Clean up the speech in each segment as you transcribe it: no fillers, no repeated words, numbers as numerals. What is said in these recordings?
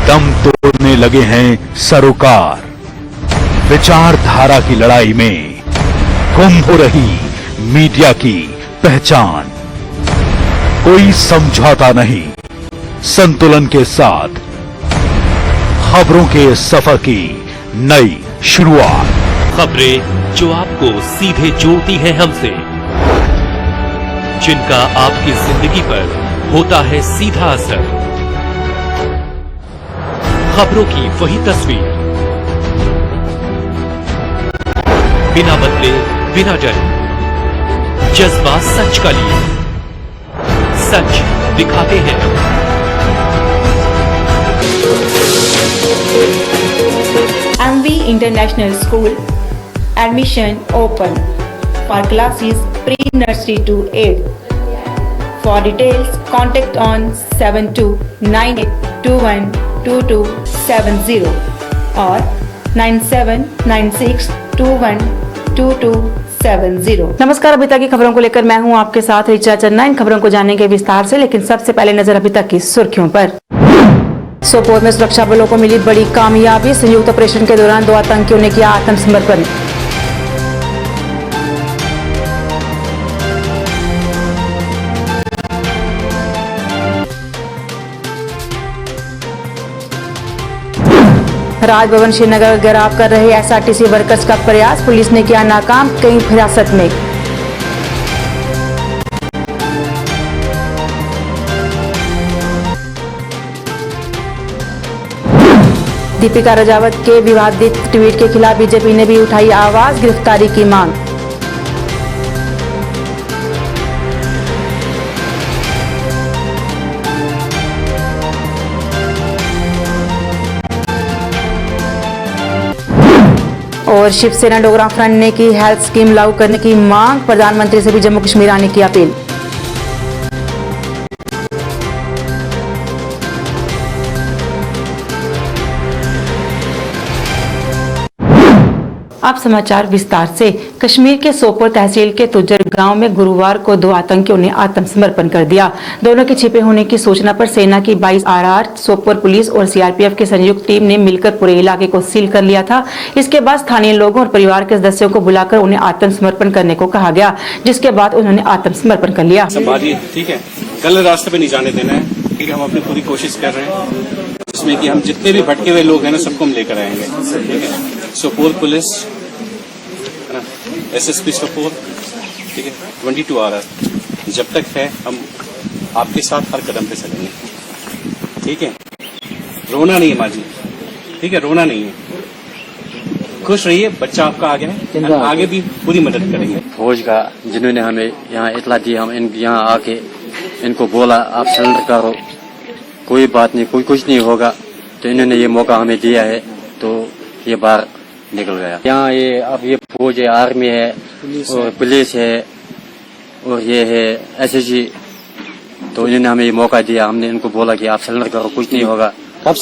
दम तोड़ने लगे हैं सरोकार। विचारधारा की लड़ाई में गुम हो रही मीडिया की पहचान। कोई समझौता नहीं, संतुलन के साथ खबरों के सफर की नई शुरुआत। खबरें जो आपको सीधे जोड़ती हैं हमसे, जिनका आपकी जिंदगी पर होता है सीधा असर। खबरों की वही तस्वीर, बिना बदले बिना डरे, जज्बा सच का लिए, सच दिखाते हैं। MV International School admission open for classes pre-nursery to 8. For details, contact on 7298212270 or 9796212270। नमस्कार, अभी तक की खबरों को लेकर मैं हूं आपके साथ ऋचा चन्ना। इन खबरों को जानेंगे विस्तार से, लेकिन सबसे पहले नजर अभी तक की सुर्खियों पर। सोपोर में सुरक्षा बलों को मिली बड़ी कामयाबी। संयुक्त ऑपरेशन के दौरान 2 आतंकियों ने किया आत्मसमर्पण। राजभवन श्रीनगर घेराव कर रहे एसआरटीसी वर्कर्स का प्रयास, पुलिस ने किया नाकाम, कई हिरासत में। दीपिका राजावत के विवादित ट्वीट के खिलाफ बीजेपी ने भी उठाई आवाज, गिरफ्तारी की मांग। और शिवसेना डोगरा फ्रंट ने की हेल्थ स्कीम लागू करने की मांग, प्रधानमंत्री से भी जम्मू कश्मीर आने की अपील। अब समाचार विस्तार से। कश्मीर के सोपोर तहसील के तुज्जर गांव में गुरुवार को 2 आतंकियों ने आत्मसमर्पण कर दिया। दोनों के छिपे होने की सूचना पर सेना की 22 RR, सोपोर पुलिस और सीआरपीएफ की संयुक्त टीम ने मिलकर पूरे इलाके को सील कर लिया था। इसके बाद स्थानीय लोगों और परिवार के सदस्यों को बुलाकर उन्हें आत्मसमर्पण करने को कहा गया, जिसके बाद उन्होंने आत्मसमर्पण कर लिया। ठीक है, कल रास्ते पे नहीं जाने देना है। ठीक है, हम अपनी पूरी कोशिश कर रहे हैं, जिसमें कि हम जितने भी भटके हुए लोग हैं ना, सबको हम लेकर आएंगे। ठीक है, सोपोर पुलिस, SSP सोपोर, ठीक है, 22 RR जब तक है, हम आपके साथ हर कदम पे चलेंगे। ठीक है, रोना नहीं है माँ जी, ठीक है, रोना नहीं है, खुश रहिए, बच्चा आपका आगे है, आगे भी पूरी मदद करेंगे। फौज का जिन्होंने हमें यहाँ इतला दी, हम यहाँ आके इनको बोला आप सरेंडर करो, कोई बात नहीं, कोई कुछ नहीं होगा, तो इन्होंने ये मौका हमें दिया है, तो ये बार निकल गया। यहाँ ये अब ये फौज है, आर्मी है और पुलिस है और ये है SSG, तो इन्होंने हमें ये मौका दिया। हमने इनको बोला कि आप सरेंडर करो, कुछ नहीं होगा। कब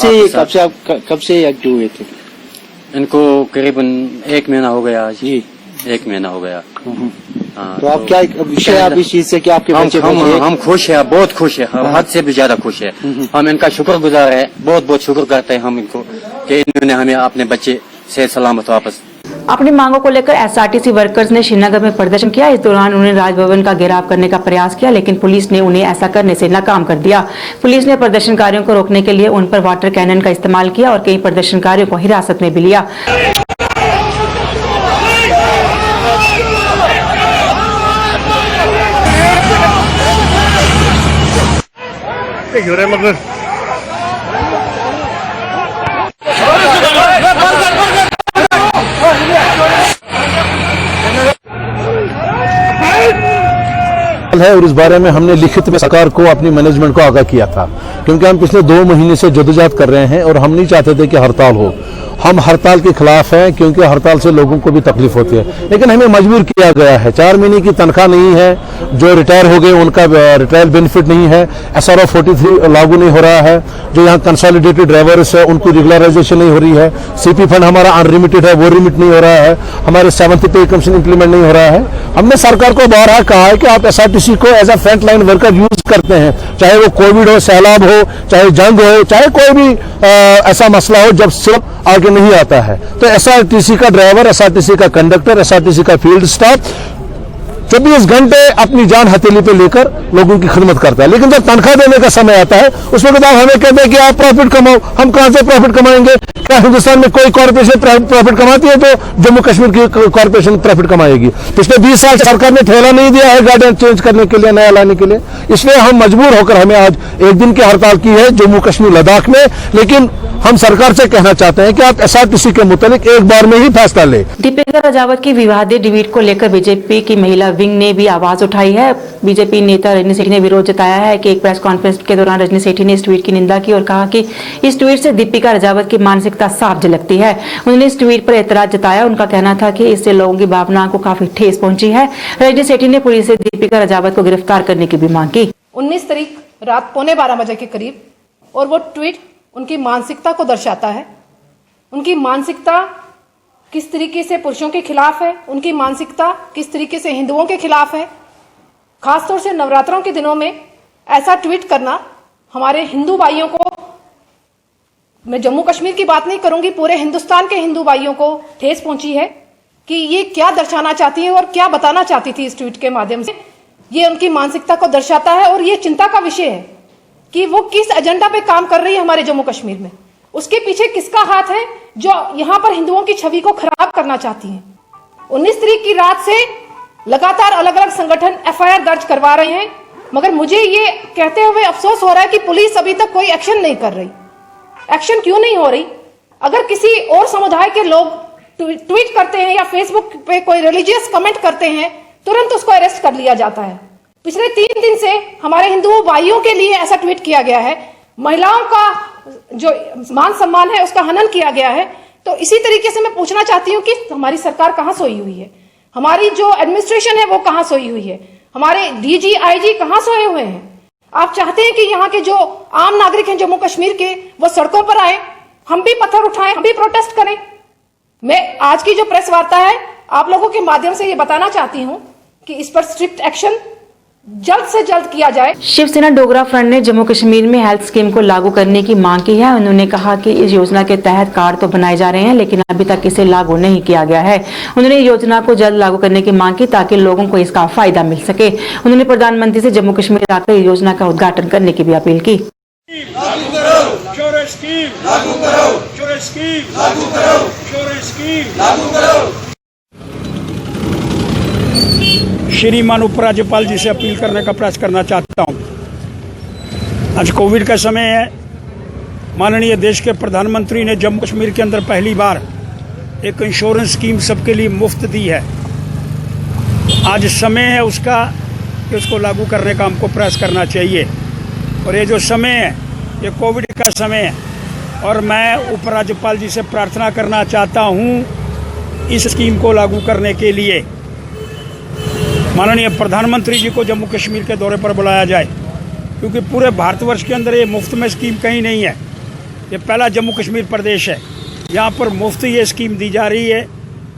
से एक्टिव हुए थे? इनको करीबन 1 महीना हो गया जी, 1 महीना हो गया। हाँ, तो आप क्या विषय आप इस चीज से क्या आपके बच्चे हम खुश है, बहुत खुश है, हम हद से भी ज्यादा खुश है। हम इनका शुक्रगुजार है, बहुत बहुत शुक्र करते हैं हम इनको कि इन्होंने हमें अपने बच्चे सेहत सलामत वापस। अपनी मांगों को लेकर एसआरटीसी वर्कर्स ने श्रीनगर में प्रदर्शन किया। इस दौरान उन्होंने राजभवन का घेराव करने का प्रयास किया, लेकिन पुलिस ने उन्हें ऐसा करने से नाकाम कर दिया। पुलिस ने प्रदर्शनकारियों को रोकने के लिए उन पर वाटर कैनन का इस्तेमाल किया और कई प्रदर्शनकारियों को हिरासत में भी लिया। है और इस बारे में हमने लिखित में सरकार को, अपनी मैनेजमेंट को आगाह किया था, क्योंकि हम पिछले 2 महीने से जद्दोजहद कर रहे हैं और हम नहीं चाहते थे कि हड़ताल हो। हम हड़ताल के खिलाफ हैं, क्योंकि हड़ताल से लोगों को भी तकलीफ होती है, लेकिन हमें मजबूर किया गया है। 4 महीने की तनख्वाह नहीं है, जो रिटायर हो गए उनका रिटायर बेनिफिट नहीं है, SRO 43 लागू नहीं हो रहा है, जो यहाँ कंसोलिडेटेड ड्राइवर्स है उनको रेगुलराइजेशन नहीं हो रही है, CP फंड हमारा अनलिमिटेड है वो रिमिट नहीं हो रहा है, हमारे 7th पे कमीशन इंप्लीमेंट नहीं हो रहा है। हमने सरकार को बारहा कहा है कि आप SRTC को as a front line worker use करते हैं, चाहे वो कोविड हो, सैलाब हो, चाहे जंग हो, चाहे कोई भी ऐसा मसला हो जब सिर्फ आगे नहीं आता है, तो SRTC का ड्राइवर, SRTC का कंडक्टर, SRTC का फील्ड स्टाफ 24 घंटे अपनी जान हथेली पे लेकर लोगों की खिदमत करता है। लेकिन जब तनख्वाह देने का समय आता है उसमें तो आप हमें कहते हैं कि आप प्रॉफिट कमाओ। हम कहां से प्रॉफिट कमाएंगे? क्या हिंदुस्तान में कोई कॉर्पोरेशन प्रॉफिट कमाती है तो जम्मू कश्मीर की कॉर्पोरेशन प्रॉफिट कमाएगी? पिछले 20 साल सरकार ने ठेला नहीं दिया है गाड़ियां चेंज करने के लिए, नया लाने के लिए, इसलिए हम मजबूर होकर हमें आज एक दिन की हड़ताल की है जम्मू कश्मीर लद्दाख में। लेकिन हम सरकार से कहना चाहते हैं कि आप SRTC के मुताबिक एक बार में ही फैसला ले। दीपिका राजावत की विवादित डिवीट को लेकर बीजेपी की महिला विंग ने भी आवाज उठाई है। बीजेपी नेता रजनी सेठी ने विरोध जताया है कि एक प्रेस कॉन्फ्रेंस के दौरान रजनी सेठी ने इस ट्वीट की निंदा की और कहा कि इस ट्वीट से दीपिका राजावत की मानसिकता साफ झलकती है। उन्होंने इस ट्वीट पर एतराज जताया। उनका कहना था कि इससे लोगों की भावनाओं को काफी ठेस पहुंची है। रजनी सेठी ने पुलिस से दीपिका राजावत को गिरफ्तार करने की भी मांग की। 19 तारीख रात 11:15 बजे के करीब, और वो ट्वीट उनकी मानसिकता को दर्शाता है। उनकी मानसिकता किस तरीके से पुरुषों के खिलाफ है, उनकी मानसिकता किस तरीके से हिंदुओं के खिलाफ है। खासतौर से नवरात्रों के दिनों में ऐसा ट्वीट करना हमारे हिंदू भाइयों को, मैं जम्मू कश्मीर की बात नहीं करूंगी, पूरे हिंदुस्तान के हिंदू भाइयों को ठेस पहुंची है कि ये क्या दर्शाना चाहती है और क्या बताना चाहती थी इस ट्वीट के माध्यम से। ये उनकी मानसिकता को दर्शाता है और ये चिंता का विषय है कि वो किस एजेंडा पे काम कर रही है हमारे जम्मू कश्मीर में। उसके पीछे किसका हाथ है जो यहां पर हिंदुओं की छवि को खराब करना चाहती है। 19 तारीख की रात से लगातार अलग अलग संगठन FIR दर्ज करवा रहे हैं, मगर मुझे ये कहते हुए अफसोस हो रहा है कि पुलिस अभी तक कोई एक्शन नहीं कर रही। एक्शन क्यों नहीं हो रही? अगर किसी और समुदाय के लोग ट्वीट करते हैं या फेसबुक पे कोई रिलीजियस कमेंट करते हैं, तुरंत उसको अरेस्ट कर लिया जाता है। पिछले 3 दिन से हमारे हिंदू भाइयों के लिए ऐसा ट्वीट किया गया है, महिलाओं का जो मान सम्मान है उसका हनन किया गया है। तो इसी तरीके से मैं पूछना चाहती हूँ कि हमारी सरकार कहाँ सोई हुई है, हमारी जो एडमिनिस्ट्रेशन है वो कहाँ सोई हुई है, हमारे DG IG कहाँ सोए हुए हैं। आप चाहते हैं कि यहाँ के जो आम नागरिक हैं जम्मू कश्मीर के वो सड़कों पर आए, हम भी पत्थर उठाएं, हम भी प्रोटेस्ट करें। मैं आज की जो प्रेस वार्ता है आप लोगों के माध्यम से ये बताना चाहती हूँ कि इस पर स्ट्रिक्ट एक्शन जल्द से जल्द किया जाए। शिवसेना डोगरा फ्रंट ने जम्मू कश्मीर में हेल्थ स्कीम को लागू करने की मांग की है। उन्होंने कहा कि इस योजना के तहत कार्ड तो बनाए जा रहे हैं, लेकिन अभी तक इसे लागू नहीं किया गया है। उन्होंने योजना को जल्द लागू करने की मांग की ताकि लोगों को इसका फायदा मिल सके। उन्होंने प्रधानमंत्री से जम्मू कश्मीर आकर इस योजना का उद्घाटन करने की भी अपील की। श्रीमान उपराज्यपाल जी से अपील करने का प्रयास करना चाहता हूं। आज कोविड का समय है। माननीय देश के प्रधानमंत्री ने जम्मू कश्मीर के अंदर पहली बार एक इंश्योरेंस स्कीम सबके लिए मुफ्त दी है। आज समय है उसका कि उसको लागू करने का हमको प्रयास करना चाहिए। और ये जो समय है ये कोविड का समय है, और मैं उपराज्यपाल जी से प्रार्थना करना चाहता हूं इस स्कीम को लागू करने के लिए माननीय प्रधानमंत्री जी को जम्मू कश्मीर के दौरे पर बुलाया जाए, क्योंकि पूरे भारतवर्ष के अंदर ये मुफ्त में स्कीम कहीं नहीं है। ये पहला जम्मू कश्मीर प्रदेश है यहाँ पर मुफ्त ये स्कीम दी जा रही है,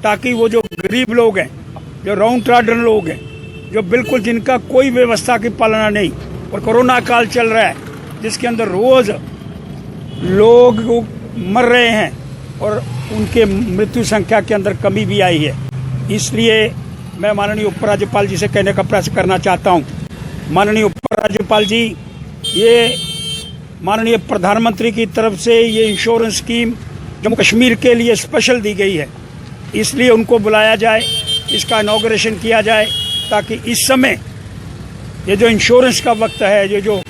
ताकि वो जो गरीब लोग हैं, जो राउंड ट्राडन लोग हैं, जो बिल्कुल जिनका कोई व्यवस्था की पालना नहीं, और कोरोना काल चल रहा है जिसके अंदर रोज़ लोग मर रहे हैं और उनके मृत्यु संख्या के अंदर कमी भी आई है। इसलिए मैं माननीय उपराज्यपाल जी से कहने का प्रयास करना चाहता हूं, माननीय उपराज्यपाल जी, ये माननीय प्रधानमंत्री की तरफ से ये इंश्योरेंस स्कीम जम्मू कश्मीर के लिए स्पेशल दी गई है, इसलिए उनको बुलाया जाए, इसका इनॉग्रेशन किया जाए, ताकि इस समय ये जो इंश्योरेंस का वक्त है, ये जो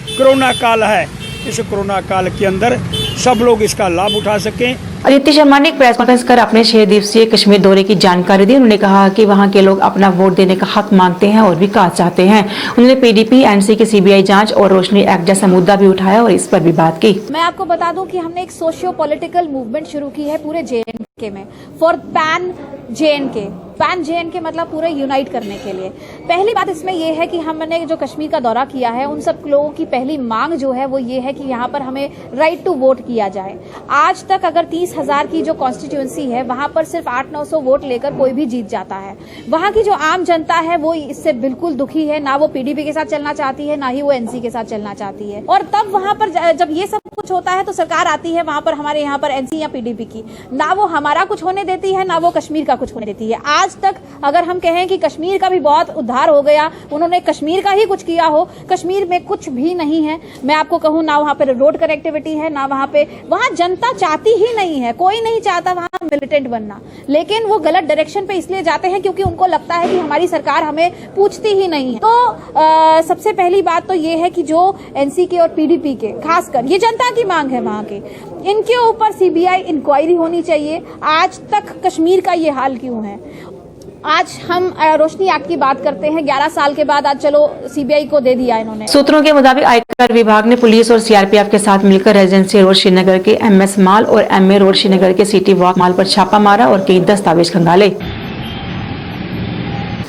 कोरोना काल है, इस कोरोना काल के अंदर सब लोग इसका लाभ उठा सकें अदिति शर्मा ने एक प्रेस कॉन्फ्रेंस कर अपने 6 दिवसीय कश्मीर दौरे की जानकारी दी। उन्होंने कहा कि वहां के लोग अपना वोट देने का हक मांगते हैं और विकास चाहते हैं। उन्होंने पीडीपी, एनसी की सीबीआई जांच और रोशनी एक्ट जैसा मुद्दा भी उठाया और इस पर भी बात की। मैं आपको बता दूं कि हमने एक सोशियो पॉलिटिकल मूवमेंट शुरू की है पूरे जेएनके में for pan JNK. Pan JNK मतलब पूरे यूनाइट करने के लिए। पहली बात इसमें यह है कि हमने जो कश्मीर का दौरा किया है उन सब लोगों की पहली मांग जो है वो ये है कि यहाँ पर हमें राइट टू वोट किया जाए। आज तक अगर 30,000 की जो कॉन्स्टिट्यूएंसी है वहां पर सिर्फ 800-900 वोट लेकर कोई भी जीत जाता है। वहां की जो आम जनता है वो इससे बिल्कुल दुखी है। ना वो पीडीपी के साथ चलना चाहती है, ना ही वो एनसी के साथ चलना चाहती है। और तब वहां पर जब ये सब कुछ होता है तो सरकार आती है वहां पर हमारे यहाँ पर एनसी या पीडीपी की, ना वो हमारा कुछ होने देती है, ना वो कश्मीर का कुछ होने देती है। आज तक अगर हम कहें कि कश्मीर का भी बहुत उद्धार हो गया, उन्होंने कश्मीर का ही कुछ किया हो, कश्मीर में कुछ भी नहीं है। मैं आपको कहूं ना वहां पे रोड कनेक्टिविटी है, ना वहां जनता चाहती ही नहीं है। कोई नहीं चाहता वहां मिलिटेंट बनना, लेकिन वो गलत डायरेक्शन पे इसलिए जाते हैं क्योंकि उनको लगता है कि हमारी सरकार हमें पूछती ही नहीं है। तो सबसे पहली बात तो ये है कि जो एनसी के और पीडीपी के खासकर ये जनता की मांग है वहां के, इनके ऊपर सीबीआई इंक्वायरी होनी चाहिए। आज तक कश्मीर का ये हाल क्यों है? आज हम रोशनी एक्ट की बात करते हैं, 11 साल के बाद आज चलो सीबीआई को दे दिया इन्होंने। सूत्रों के मुताबिक आयकर विभाग ने पुलिस और सीआरपीएफ के साथ मिलकर रेजेंसी रोड श्रीनगर के एमएस माल और एमए रोड श्रीनगर के सिटी वॉक माल पर छापा मारा और कई दस्तावेज खंगाले।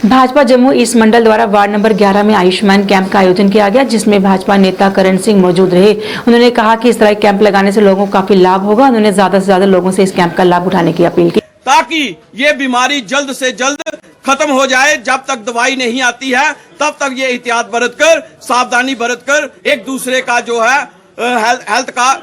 भाजपा जम्मू ईस्ट मंडल द्वारा वार्ड नंबर 11 में आयुष्मान कैंप का आयोजन किया गया, जिसमें भाजपा नेता करण सिंह मौजूद रहे। उन्होंने कहा कि इस तरह कैंप लगाने से लोगों को काफी लाभ होगा। उन्होंने ज्यादा से ज्यादा लोगों से इस कैंप का लाभ उठाने की अपील की ताकि ये बीमारी जल्द से जल्द खत्म हो जाए। जब तक दवाई नहीं आती है तब तक ये एहतियात बरतकर, सावधानी बरतकर एक दूसरे का जो है हेल्थ का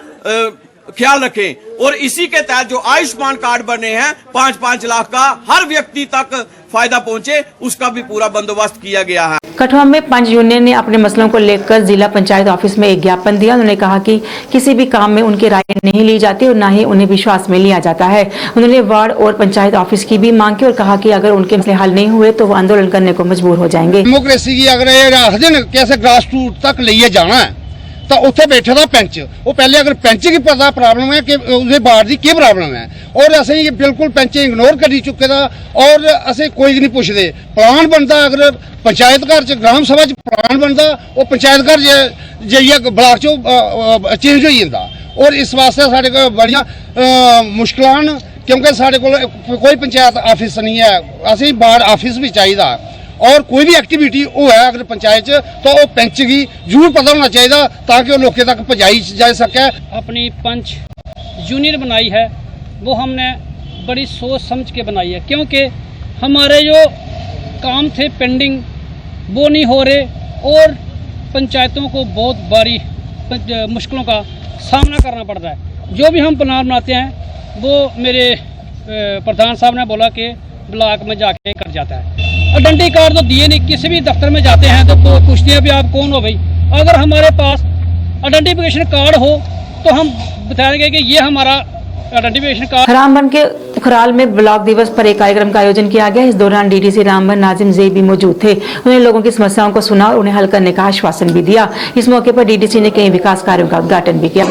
ख्याल रखें। और इसी के तहत जो आयुष्मान कार्ड बने हैं 5-5 लाख का हर व्यक्ति तक फायदा पहुंचे, उसका भी पूरा बंदोबस्त किया गया है। कठुआ में पंच यूनियन ने अपने मसलों को लेकर जिला पंचायत ऑफिस में एक ज्ञापन दिया। उन्होंने कहा कि किसी भी काम में उनकी राय नहीं ली जाती और न ही उन्हें विश्वास में लिया जाता है। उन्होंने वार्ड और पंचायत ऑफिस की भी मांग की और कहा कि अगर उनके मसले हल नहीं हुए तो वो आंदोलन करने को मजबूर हो जाएंगे। डेमोक्रेसी की अगर कैसे ग्रास रूट तक ले जाना है तो उत्थे बैठे था पेंच, वो पहले अगर पेंच की पता प्रॉब्लम है कि उसे वार्ड की क्या प्रॉब्लम है, और असं बिल्कुल पेंच इग्नोर करी चुके था और असं कोई नहीं पूछते। प्लान बनता अगर पंचायत घर च ग्राम सभा च प्लान बनता वो पंचायत घर जाइए ब्लाक चो चेंज हो जाता। और इस वास्ते साढ़े को बड़िया मुश्किल, क्योंकि साढ़े को कोई पंचायत ऑफिस नहीं है, असें वार्ड ऑफिस भी चाहिए। और कोई भी एक्टिविटी वो है अगर पंचायत तो वो पंच की जरूर पता होना चाहिए ताकि वो लोगों तक पहुंचाई जा सके। अपनी पंच यूनियन बनाई है वो हमने बड़ी सोच समझ के बनाई है, क्योंकि हमारे जो काम थे पेंडिंग वो नहीं हो रहे और पंचायतों को बहुत भारी मुश्किलों का सामना करना पड़ता है। जो भी हम प्लान बनाते हैं वो मेरे प्रधान साहब ने बोला कि ब्लॉक में जाके कर जाता है। आइडेंटिटी कार्ड तो दिए नहीं, किसी भी दफ्तर में जाते हैं तो पूछते हैं भी आप कौन हो भाई। अगर हमारे पास आइडेंटिफिकेशन कार्ड हो तो हम बताएंगे कि ये हमारा आइडेंटिफिकेशन कार्ड। रामबन के उखराल में ब्लॉक दिवस पर एक कार्यक्रम का आयोजन किया गया। इस दौरान डीडीसी रामबन नाजिम जे भी मौजूद थे। उन्होंने लोगों की समस्याओं को सुना और उन्हें हल करने का आश्वासन भी दिया। इस मौके पर डीडीसी ने कई विकास कार्यों का उद्घाटन भी किया।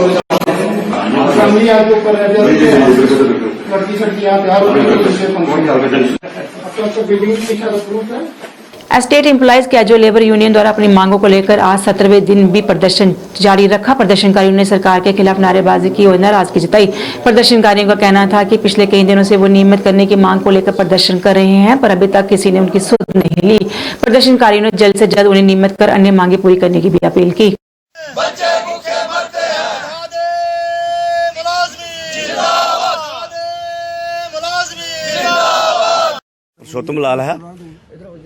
State employees casual labour union द्वारा अपनी मांगों को लेकर आज 17वें दिन भी प्रदर्शन जारी रखा। प्रदर्शनकारियों ने सरकार के खिलाफ नारेबाजी की और नाराजगी जताई। प्रदर्शनकारियों का कहना था कि पिछले कई दिनों से वो नियमित करने की मांग को लेकर प्रदर्शन कर रहे हैं, पर अभी तक किसी ने उनकी सुध नहीं ली। प्रदर्शनकारियों ने जल्द से जल्द उन्हें नियमित कर अन्य मांगे पूरी करने की भी अपील की। पुरुषोत्तम लाल है।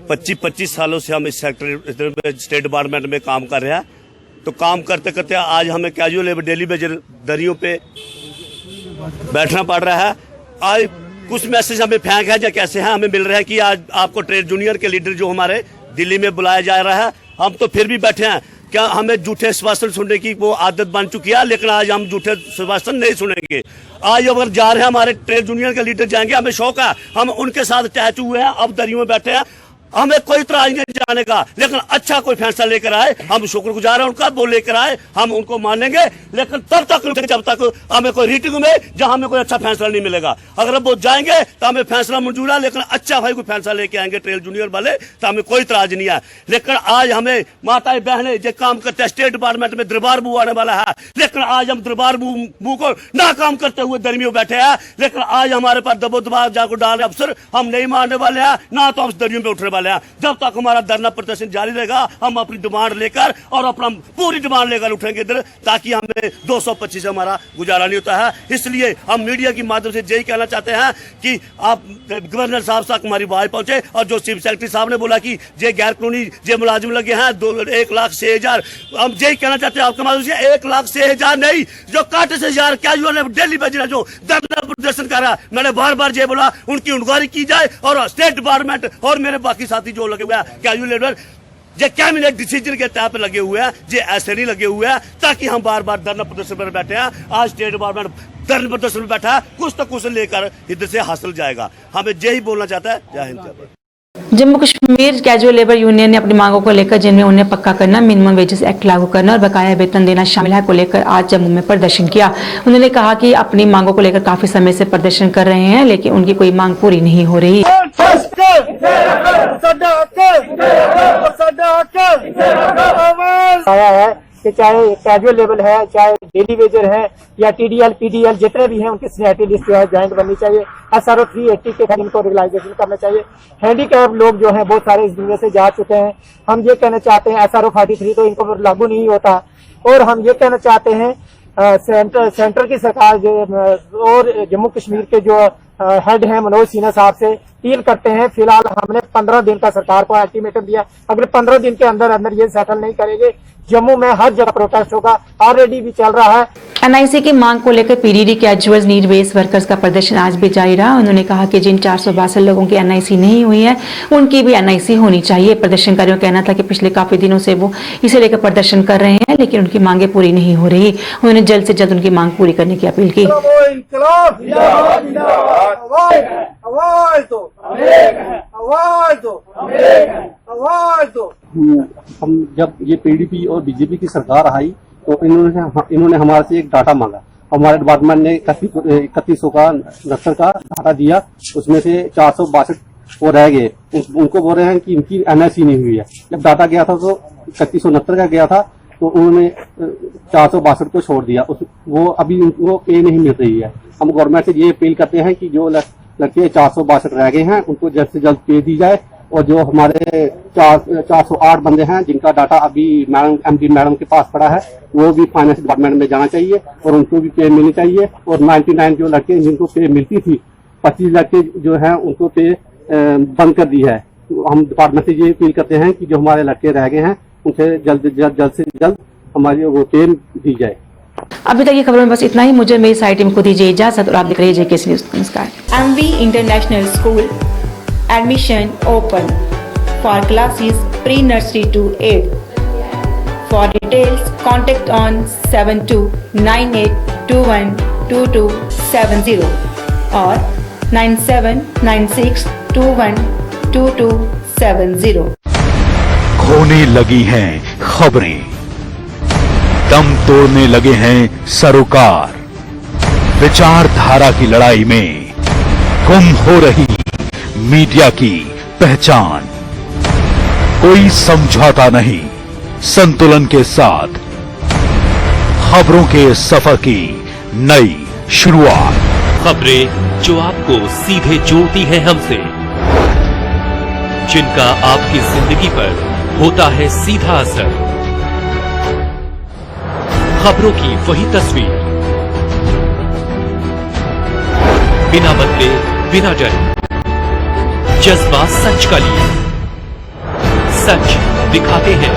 25 सालों से हम इस सेक्टर स्टेट डिपार्टमेंट में काम कर रहे हैं। तो काम करते करते आज हमें कैजुअल लेबर डेली वेजर दरियों पे बैठना पड़ रहा है। आज कुछ मैसेज हमें फेंक है या कैसे हैं हमें मिल रहा है कि आज आपको ट्रेड यूनियन के लीडर जो हमारे दिल्ली में बुलाया जा रहा है। हम तो फिर भी बैठे हैं, क्या हमें झूठे आश्वासन सुनने की वो आदत बन चुकी है, लेकिन आज हम झूठे आश्वासन नहीं सुनेंगे। आज अगर जा रहे हैं हमारे ट्रेड यूनियन के लीडर जाएंगे, हमें शौक है, हम उनके साथ अटैच हुए हैं, अब दरियों में बैठे हैं। हमें कोई इतराज नहीं जाने का, लेकिन अच्छा कोई फैसला लेकर आए, हम शुक्रगुजार हैं उनका, वो लेकर आए, हम उनको मानेंगे, लेकिन तब तक जब तक हमें कोई रीटिंग में जहां हमें कोई अच्छा फैसला नहीं मिलेगा। अगर वो जाएंगे तो हमें फैसला मंजूर है, लेकिन अच्छा भाई कोई फैसला लेके आएंगे ट्रेल यूनियन वाले तो हमें कोई इतराज नहीं है। लेकिन आज हमें माताएं बहनें जो काम करते हैं, स्टेट डिपार्टमेंट में दरबार बू आने वाला है, लेकिन आज हम दरबार बू को ना काम करते हुए दरमियों बैठे हैं, लेकिन आज हमारे पास दबो दबाव जाकर डाल अफसर हम नहीं मानने वाले हैं, ना तो हम दरियों पे उठने वाले हैं। जब तक हमारा धरना प्रदर्शन जारी रहेगा, हम अपनी डिमांड लेकर और अपना पूरी डिमांड लेकर उठेंगे इधर, ताकि हमें 225 से हमारा गुजारा नहीं होता है। इसलिए हम मीडिया की माध्यम से यही कहना चाहते हैं कि आप गवर्नर साहब तक हमारी आवाज पहुंचे, और जो चीफ सेक्रेटरी साहब ने बोला कि ये गैर कानूनी जो मुलाजिम लगे हैं 1,06,000, हम यही कहना चाहते हैं आपके माध्यम से 1,06,000 नहीं, जो काटे से हजार कैजुअल ने डेली बेचना जो धरना प्रदर्शन कर रहा है, मैंने बार बार ये बोला उनकी इंक्वायरी की जाए, और स्टेट डिपार्टमेंट और मेरे बाकी साथी जो लगे हुए हैं कैजुअल लेबर ये कैबिनेट डिसीजन के तहत लगे हुए हैं, ये ऐसे नहीं लगे हुए हैं ताकि हम बार बार धरना प्रदर्शन पर बैठे हैं। आज स्टेट डिपार्टमेंट धरना प्रदर्शन में बैठा है, कुछ तो कुछ लेकर इधर से हासिल जाएगा, हमें यही बोलना चाहता है। जय हिंद, जय Bharat. Jammu Kashmir casual labour union ने अपनी मांगों को लेकर, जिनमें उन्हें पक्का करना, मिनिमम वेजेस एक्ट लागू करना और बकाया वेतन देना शामिल है, को लेकर आज जम्मू में प्रदर्शन किया। उन्होंने कहा कि अपनी मांगों को लेकर काफी समय से प्रदर्शन कर रहे हैं, लेकिन उनकी कोई मांग पूरी नहीं हो रही। आया है कि चाहे कैजुअल लेवल है, चाहे डेली वेजर है, या टीडीएल पीडीएल जितने भी हैं, उनकी सीनियरिटी लिस्ट जो है ज्वाइंट बननी चाहिए। SRO 380 के तहत इनको रेगुलाइजेशन करना चाहिए। हैंडीकैप लोग जो हैं बहुत सारे इस दुनिया से जा चुके हैं, हम ये कहना चाहते हैं SRO 43 तो इनको लागू नहीं होता, और हम ये कहना चाहते हैं सेंटर की सरकार जो और जम्मू कश्मीर के जो हेड हैं मनोज सिन्हा साहब से अपील करते हैं, फिलहाल हमने 15 दिन का सरकार को अल्टीमेटम दिया, अगर 15 दिन के अंदर अंदर ये सेटल नहीं करेंगे, जम्मू में हर जगह प्रोटेस्ट होगा, ऑलरेडी भी चल रहा है। NIC की मांग को लेकर PDD casual need based workers का प्रदर्शन आज भी जारी रहा। उन्होंने कहा कि जिन 462 लोगों की NIC नहीं हुई है, उनकी भी NIC होनी चाहिए। प्रदर्शनकारियों का कहना था कि पिछले काफी दिनों से वो इसे लेकर प्रदर्शन कर रहे हैं, लेकिन उनकी मांगे पूरी नहीं हो रही। उन्होंने जल्द से जल्द उनकी मांग पूरी करने की अपील की। हम जब ये PDP और BJP की सरकार आई तो इन्होंने हमारे से एक डाटा मांगा। हमारे डिपार्टमेंट ने 3100 का नक्सल का डाटा दिया, उसमें से 462 वो रह गए। उनको बोल रहे हैं कि इनकी NIC नहीं हुई है। जब डाटा गया था तो 3169 का गया था, तो उन्होंने 462 को छोड़ दिया। वो अभी उनको पे नहीं मिल रही है। हम गवर्नमेंट से ये अपील करते हैं कि जो लड़के 462 रह गए हैं उनको जल्द से जल्द पे दी जाए, और जो हमारे 408 बंदे हैं जिनका डाटा अभी MD मैडम के पास पड़ा है, वो भी फाइनेंस डिपार्टमेंट में जाना चाहिए और उनको भी पे मिलनी चाहिए। और 99 जो लड़के जिनको पे मिलती थी, 25 लड़के जो हैं उनको पे बंद कर दी है। तो हम डिपार्टमेंट से ये अपील करते हैं कि जो हमारे लड़के रह गए हैं उनसे जल्द से जल्द हमारी वो पे दी जाए। अभी तक ये खबरों में बस इतना ही। मुझे मेरी साइट टीम को दीजिए इजाजत और आप देख रहे हैं JKC न्यूज़। नमस्कार। MV International School admission open for classes pre-nursery to 8. For details, contact on 7298212270 or 9796212270. खोने लगी हैं खबरें, दम तोड़ने लगे हैं सरोकार, विचारधारा की लड़ाई में गुम हो रही मीडिया की पहचान। कोई समझौता नहीं, संतुलन के साथ खबरों के सफर की नई शुरुआत। खबरें जो आपको सीधे जोड़ती हैं हमसे, जिनका आपकी जिंदगी पर होता है सीधा असर। खबरों की वही तस्वीर, बिना बदले बिना डरे, जज्बा सच का लिए, सच दिखाते हैं।